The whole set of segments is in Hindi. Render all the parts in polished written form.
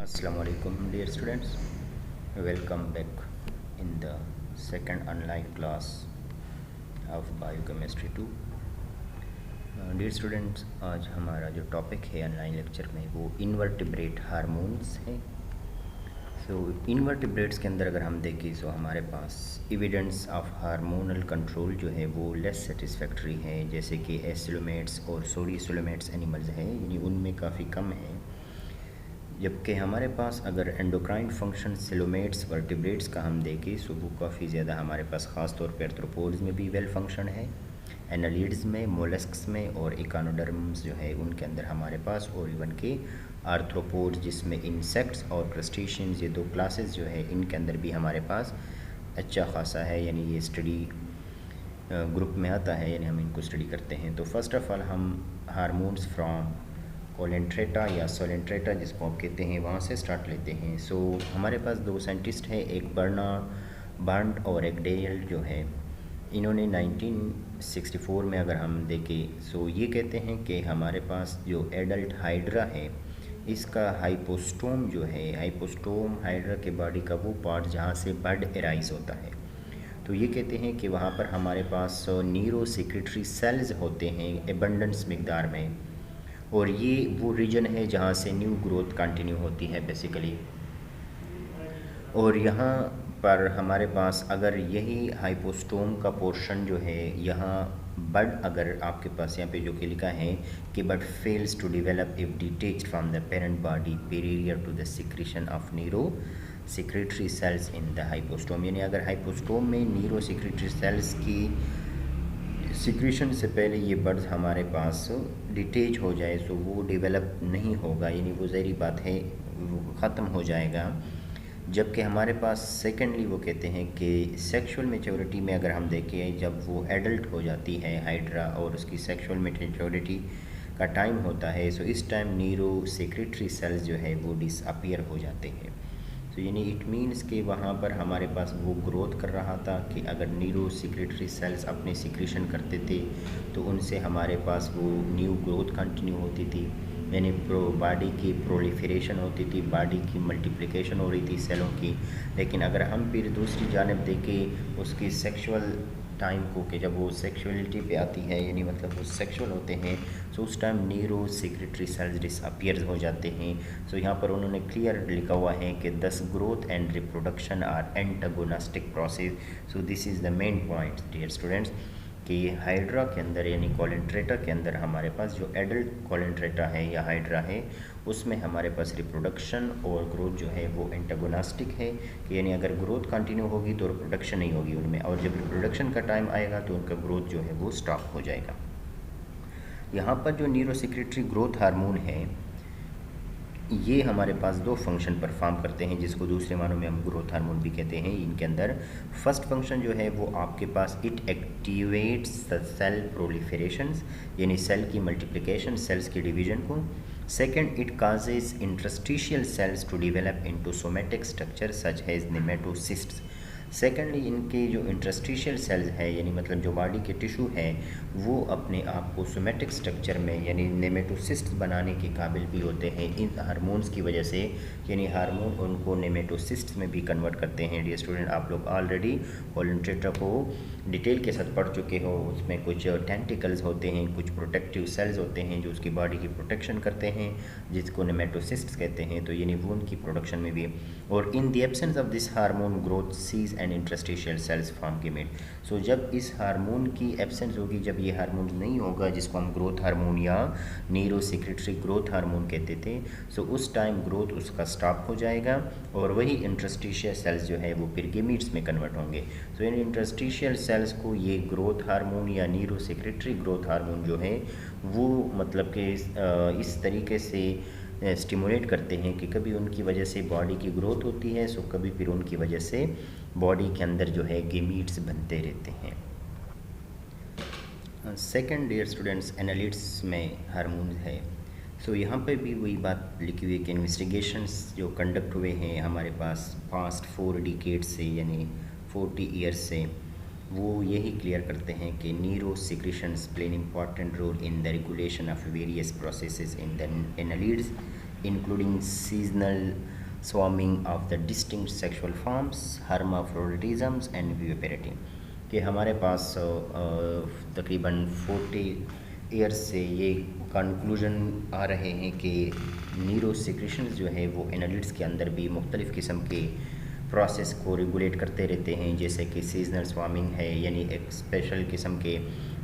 Assalamualaikum dear students, welcome back in the second online class of biochemistry 2। Dear students, आज हमारा जो टॉपिक है ऑनलाइन लेक्चर में वो इनवर्टिब्रेट हार्मोन्स है। सो इनवर्टिब्रेट्स के अंदर अगर हम देखें तो हमारे पास एविडेंस ऑफ हार्मोनल कंट्रोल जो है वो लेस सेटिस्फैक्ट्री है, जैसे कि एसिलोमेट्स और सोडियोसोलोमेट्स एनिमल्स हैं, यानी उनमें काफ़ी कम है। जबकि हमारे पास अगर एंडोक्राइन फंक्शन सेलोमेट्स वर्टिब्रेट्स का हम देखें तो वो काफ़ी ज़्यादा हमारे पास ख़ास तौर पर आर्थ्रोपोड्स में भी वेल फंक्शन है, एनालिड्स में, मोलस्क्स में और इकानोडर्म्स जो है उनके अंदर हमारे पास, और इवन के आर्थ्रोपोड्स जिसमें इंसेक्ट्स और क्रस्टेशियंस ये दो क्लासेस जो है इनके अंदर भी हमारे पास अच्छा खासा है, यानी ये स्टडी ग्रुप में आता है, यानी हम इनको स्टडी करते हैं। तो फर्स्ट ऑफ़ ऑल हम हार्मोन्स फ्रॉम कोलेंट्रेटा या सोलेंट्रेटा जिसको आप कहते हैं वहाँ से स्टार्ट लेते हैं। सो हमारे पास दो साइंटिस्ट हैं, एक बर्नार्ड और एक डेयल जो है, इन्होंने 1964 में अगर हम देखें सो ये कहते हैं कि हमारे पास जो एडल्ट हाइड्रा है इसका हाइपोस्टोम जो है, हाइपोस्टोम हाइड्रा के बॉडी का वो पार्ट जहाँ से बड एराइज होता है, तो ये कहते हैं कि वहाँ पर हमारे पास न्यूरो सेक्रेटरी सेल्स होते हैं एबंडेंस मिकदार में, और ये वो रीजन है जहाँ से न्यू ग्रोथ कंटिन्यू होती है बेसिकली। और यहाँ पर हमारे पास अगर यही हाइपोस्टोम का पोर्शन जो है यहाँ बड, अगर आपके पास यहाँ पे जो कि लिखा है कि bud fails to develop if detached from the parent body prior to the secretion of neuro secretary cells in the hypostome, यानी अगर हाइपोस्टोम में न्यूरो सेक्रेटरी सेल्स की सिक्रीशन से पहले ये बर्ड्स हमारे पास डिटेच हो जाए तो वो डेवलप नहीं होगा, यानी वो ज़हरी बात है वो ख़त्म हो जाएगा। जबकि हमारे पास सेकेंडली वो कहते हैं कि सेक्सुअल मैच्योरिटी में अगर हम देखें, जब वो एडल्ट हो जाती है हाइड्रा और उसकी सेक्सुअल मैच्योरिटी का टाइम होता है, सो इस टाइम न्यूरो सेक्रेटरी सेल्स जो है वो डिसअपीयर हो जाते हैं। तो यानी इट मीन्स कि वहाँ पर हमारे पास वो ग्रोथ कर रहा था कि अगर न्यूरो सेक्रेटरी सेल्स अपने सिक्रीशन करते थे तो उनसे हमारे पास वो न्यू ग्रोथ कंटिन्यू होती थी, यानी बॉडी की प्रोलिफरेशन होती थी, बॉडी की मल्टीप्लिकेशन हो रही थी सेलों की। लेकिन अगर हम फिर दूसरी जानब देखें उसकी सेक्सुअल टाइम को, कि जब वो सेक्सुअलिटी पे आती है, यानी मतलब वो सेक्सुअल होते हैं, सो उस time neuro secretary cells disappear हो जाते हैं। सो यहाँ पर उन्होंने क्लियर लिखा हुआ है कि thus growth and reproduction are antagonistic process. So this is the main point dear students कि हाइड्रा के अंदर यानी कोलेंट्रेटा के अंदर हमारे पास जो एडल्ट कोलेंट्रेटा है या हाइड्रा है उसमें हमारे पास रिप्रोडक्शन और ग्रोथ जो है वो एंटागोनिस्टिक है, कि यानी अगर ग्रोथ कंटिन्यू होगी तो रिप्रोडक्शन नहीं होगी उनमें, और जब रिप्रोडक्शन का टाइम आएगा तो उनका ग्रोथ जो है वो स्टॉप हो जाएगा। यहाँ पर जो न्यूरो सेक्रेटरी ग्रोथ हार्मोन है ये हमारे पास दो फंक्शन परफॉर्म करते हैं, जिसको दूसरे मानों में हम ग्रोथ हार्मोन भी कहते हैं। इनके अंदर फर्स्ट फंक्शन जो है वो आपके पास it activates the cell proliferations, यानी सेल की मल्टीप्लिकेशन, सेल्स की डिवीजन को। Second, it causes interstitial cells to develop into somatic structure such as nematocysts. Secondly, इनके जो इंटरस्टिशियल सेल्स है, यानी मतलब जो बॉडी के टिश्यू है, वो अपने आप को सोमेटिक स्ट्रक्चर में यानी नेमेटोसिस्ट बनाने के काबिल भी होते हैं इन हार्मोन्स की वजह से, यानी हार्मोन उनको नेमेटोसिस्ट में भी कन्वर्ट करते हैं। डियर स्टूडेंट, आप लोग ऑलरेडी कोलेंट्रेटा को डिटेल के साथ पढ़ चुके हो, उसमें कुछ टेंटिकल्स होते हैं, कुछ प्रोटेक्टिव सेल्स होते हैं जो उसकी बॉडी की प्रोटेक्शन करते हैं, जिसको नेमेटोसिस्ट कहते हैं, तो यानी वो उनकी प्रोडक्शन में भी। और in the absence of this hormone growth ceases and interstitial cells form gamete. So जब इस हार्मोन की एब्सेंस होगी, जब ये हार्मोन नहीं होगा जिसको हम ग्रोथ हार्मोन या न्यूरो सेक्रेटरी ग्रोथ हार्मोन कहते थे, सो उस टाइम ग्रोथ उसका स्टॉप हो जाएगा और वही इंटरस्टिशियल सेल्स जो है वो फिर गेमीट्स में कन्वर्ट होंगे। सो इन इंटरस्टिशियल सेल्स को ये ग्रोथ हार्मोन या न्यूरो सेक्रेटरी ग्रोथ हार्मोन जो है वो मतलब कि इस तरीके से स्टिमुलेट करते हैं कि कभी उनकी वजह से बॉडी की ग्रोथ होती है, सो कभी फिर उनकी वजह से बॉडी के अंदर जो है गेमीट्स बनते रहते हैं। सेकेंड डियर स्टूडेंट्स, एनालिट्स में हार्मोन है। सो यहाँ पे भी वही बात लिखी हुई है कि इन्वेस्टिगेशंस जो कंडक्ट हुए हैं हमारे पास पास्ट 4 डिकेड से, यानी 40 ईयर्स से, वो यही क्लियर करते हैं कि neurosecretions play an important role in the regulation of various processes in the annelids including seasonal swarming of the distinct sexual forms, hermaphroditisms and viviparity। कि हमारे पास तकरीबन 40 ईयर्स से ये कंक्लूजन आ रहे हैं कि न्यूरो सिक्रेशंस जो है वो एनालिट्स के अंदर भी मुख्तलिफ़ किस्म के प्रोसेस को रेगुलेट करते रहते हैं, जैसे कि सीजनल स्वामिंग है, यानी एक स्पेशल किस्म के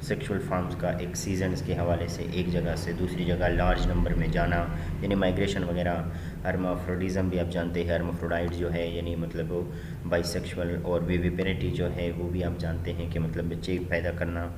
सेक्सुअल फॉर्म्स का एक सीजन्स के हवाले से एक जगह से दूसरी जगह लार्ज नंबर में जाना, यानी माइग्रेशन वगैरह। हर्माफ्रोडिज़म भी आप जानते हैं, हर्माफ्रोडाइट जो है यानी मतलब बाइसेक्सुअल, और विविपेरिटी जो है वो भी आप जानते हैं कि मतलब बच्चे पैदा करना।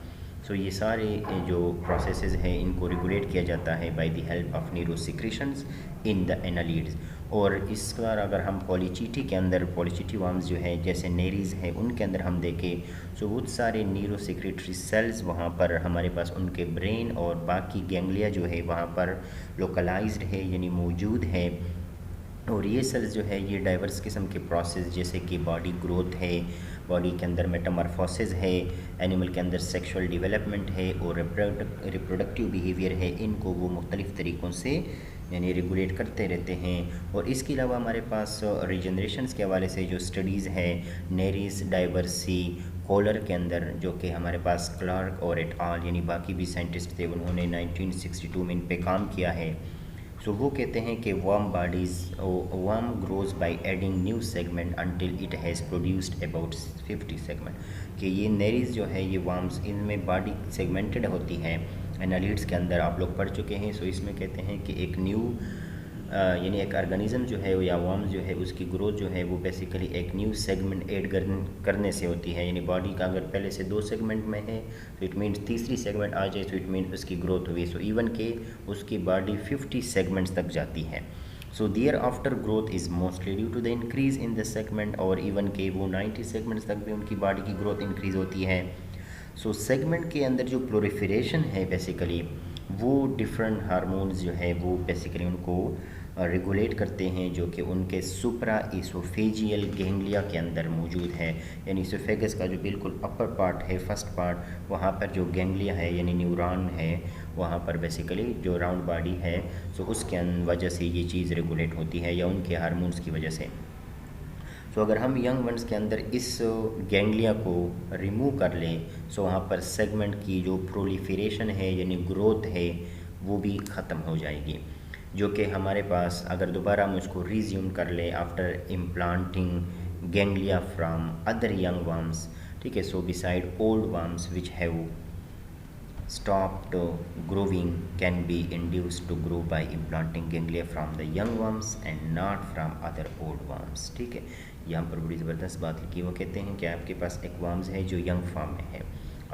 सो ये सारे जो प्रोसेसेस हैं इनको रेगुलेट किया जाता है by the help of neuro secretions in the annelids. और इस बार अगर हम पॉलीचिटी के अंदर, पॉलीचिटी वर्म्स जो है जैसे नेरीज़ है उनके अंदर हम देखें तो बहुत सारे न्यूरो सिक्रेटरी सेल्स वहाँ पर हमारे पास उनके ब्रेन और बाकी गैंग्लिया जो है वहाँ पर लोकलाइज्ड है, यानी मौजूद है। और ये सेल्स जो है ये डाइवर्स किस्म के प्रोसेस जैसे कि बॉडी ग्रोथ है, बॉडी के अंदर मेटामॉर्फोसिस है, एनिमल के अंदर सेक्सुअल डेवलपमेंट है और रिप्रोडक्टिव बिहेवियर है, इनको वो मुख्तलिफ़ तरीक़ों से यानी रेगुलेट करते रहते हैं। और इसके अलावा हमारे पास रीजनरेशंस के हवाले से जो स्टडीज़ है नेरिस डाइवर्सी कोलर के अंदर, जो कि हमारे पास क्लार्क और एट आल यानी बाकी भी साइंटिस्ट थे, उन्होंने 1962 में इन पे काम किया है। सो वो कहते हैं कि worm grows by adding new segment until it has produced about 50 segment. कि ये नेरीज जो है ये वर्म्स, इनमें बॉडी सेगमेंटेड होती है, एनालिड्स के अंदर आप लोग पढ़ चुके हैं। सो इसमें कहते हैं कि एक न्यू यानी एक ऑर्गेनिज्म जो है या वर्म जो है उसकी ग्रोथ जो है वो बेसिकली एक न्यू सेगमेंट ऐड करने से होती है। यानी बॉडी का अगर पहले से 2 सेगमेंट में है तो इट मीन्स तीसरी सेगमेंट आ जाए तो इट मीन्स उसकी ग्रोथ हुई। सो इवन के उसकी बॉडी 50 सेगमेंट्स तक जाती है। So thereafter growth is mostly due to the increase in the segment, और इवन के वो 90 सेगमेंट्स तक भी उनकी बॉडी की ग्रोथ इंक्रीज़ होती है। सो सेगमेंट के अंदर जो प्लोरिफरेशन है बेसिकली वो डिफरेंट हार्मोन्स जो है वो बेसिकली उनको रेगुलेट करते हैं, जो कि उनके सुप्रा इसोफेजियल गैंग्लिया के अंदर मौजूद है। यानी इसोफेगस का जो बिल्कुल अपर पार्ट है, फर्स्ट पार्ट, वहाँ पर जो गैंग्लिया है यानी न्यूरॉन है, वहाँ पर बेसिकली जो राउंड बॉडी है, सो उसके वजह से ये चीज़ रेगुलेट होती है या उनके हार्मोन्स की वजह से। सो अगर हम यंग वंस के अंदर इस गैंग्लिया को रिमूव कर लें सो वहाँ पर सेगमेंट की जो प्रोलिफरेशन है यानी ग्रोथ है वो भी ख़त्म हो जाएगी, जो कि हमारे पास अगर दोबारा हम उसको रिज्यूम कर लें after implanting ganglia from other young worms, ठीक है। So beside old worms which have stopped growing can be induced to grow by implanting ganglia from the young worms and not from other old worms, ठीक है। यहाँ पर बड़ी ज़बरदस्त बात लिखी, वो कहते हैं कि आपके पास एक वर्म्स है जो यंग फॉर्म में है,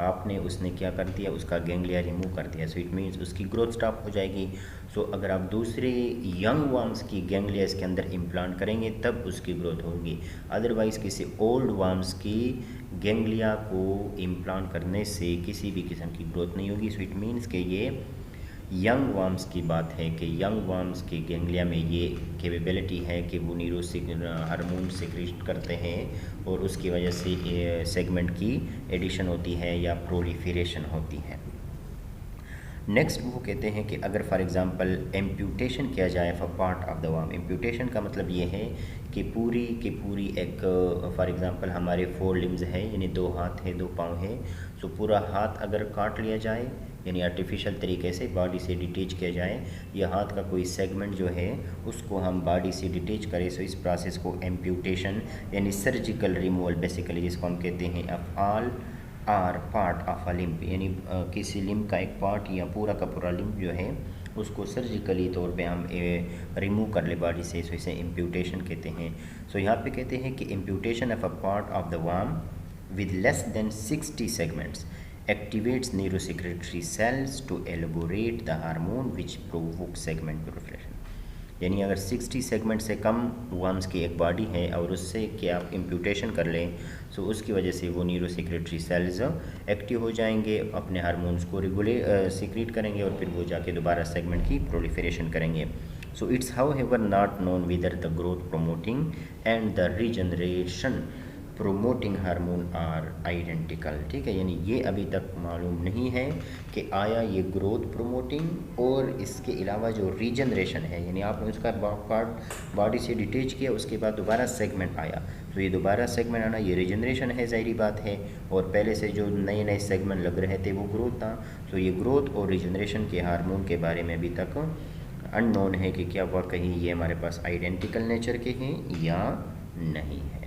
आपने उसने क्या कर दिया, उसका गैंग्लिया रिमूव कर दिया, सो इट मीन्स उसकी ग्रोथ स्टॉप हो जाएगी। सो अगर आप दूसरे यंग वर्म्स की गैंग्लिया इसके अंदर इम्प्लांट करेंगे तब उसकी ग्रोथ होगी, अदरवाइज़ किसी ओल्ड वर्म्स की गैंग्लिया को इम्प्लांट करने से किसी भी किस्म की ग्रोथ नहीं होगी। सो इट मीन्स कि ये यंग वर्म्स की बात है कि यंग वर्म्स के गैंग्लिया में ये कैपेबिलिटी है कि वो हार्मोन सिक्रेट करते हैं और उसकी वजह से सेगमेंट की एडिशन होती है या प्रोलिफरेशन होती है। नेक्स्ट वो कहते हैं कि अगर फॉर एग्ज़ाम्पल एम्प्यूटेशन किया जाए for part of the worm, amputation का मतलब ये है कि पूरी की पूरी एक फॉर एग्ज़ाम्पल हमारे 4 लिम्स है यानी 2 हाथ है 2 पाँव है, सो पूरा हाथ अगर काट लिया जाए यानी आर्टिफिशियल तरीके से बॉडी से डिटेच किया जाए, या हाथ का कोई सेगमेंट जो है उसको हम बॉडी से डिटेच करें, सो इस प्रोसेस को एम्प्यूटेशन यानी सर्जिकल रिमूवल बेसिकली जिसको हम कहते हैं of all or part of a limb, यानी किसी लिम्ब का एक पार्ट या पूरा का पूरा लिम्ब जो है उसको सर्जिकली तौर पे हम रिमूव कर ले बॉडी से, सो इसे इम्प्यूटेशन कहते हैं। सो यहाँ पे कहते हैं कि imputation of a part of the worm with less than 60 segments activates neurosecretory cells to elaborate the hormone which provoke segment proliferation। यानी अगर 60 सेगमेंट से कम वर्म्स की एक बॉडी है और उससे कि आप इम्प्यूटेशन कर लें, सो उसकी वजह से वो न्यूरोसेक्रेटरी सेल्स एक्टिव हो जाएंगे, अपने हार्मोन्स को सीक्रेट करेंगे और फिर वो जाके दोबारा सेगमेंट की प्रोलिफरेशन करेंगे। So it's however not known whether the growth promoting and the regeneration promoting hormone are identical. ठीक है, यानी ये अभी तक मालूम नहीं है कि आया ये ग्रोथ प्रोमोटिंग और इसके अलावा जो रीजनरेशन है, यानी आपने उसका पार्ट बॉडी से डिटेच किया, उसके बाद दोबारा सेगमेंट आया, तो ये दोबारा सेगमेंट आना ये रीजनरेशन है, ज़ाहिरी बात है। और पहले से जो नए नए सेगमेंट लग रहे थे वो ग्रोथ था। तो ये ग्रोथ और रीजनरेशन के हार्मोन के बारे में अभी तक अननोन है कि क्या वाकई ये हमारे पास आइडेंटिकल नेचर के हैं या नहीं है।